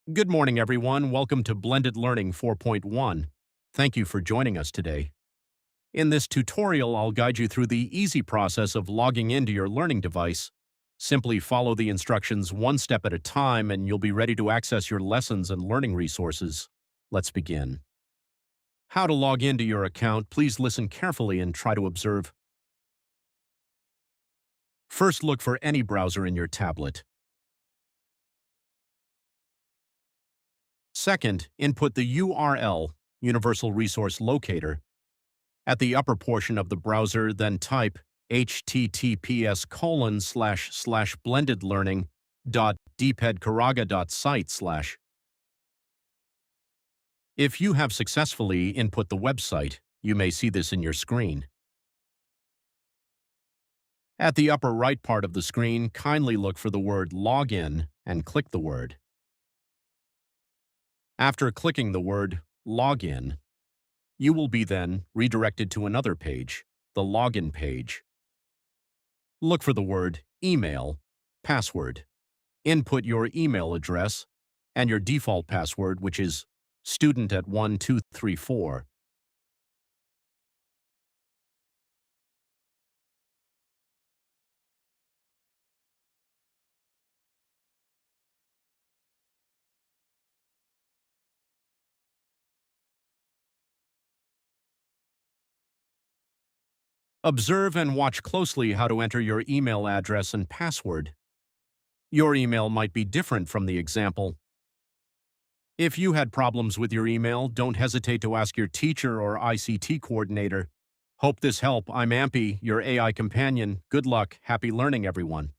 Good morning, everyone. Welcome to Blended Learning 4.1. Thank you for joining us today. In this tutorial, I'll guide you through the easy process of logging into your learning device. Simply follow the instructions one step at a time, and you'll be ready to access your lessons and learning resources. Let's begin. How to log into your account? Please listen carefully and try to observe. First, look for any browser in your tablet. Second, input the URL, Universal Resource Locator. At the upper portion of the browser, then type https://blendedlearning.dpedkaraga.site/. If you have successfully input the website, you may see this in your screen. At the upper right part of the screen, kindly look for the word Login and click the word. After clicking the word Login, you will be then redirected to another page, the Login page. Look for the word Email, Password. Input your email address and your default password, which is student@1234. Observe and watch closely how to enter your email address and password. Your email might be different from the example. If you had problems with your email, don't hesitate to ask your teacher or ICT coordinator. Hope this helped. I'm Ampy, your AI companion. Good luck. Happy learning, everyone.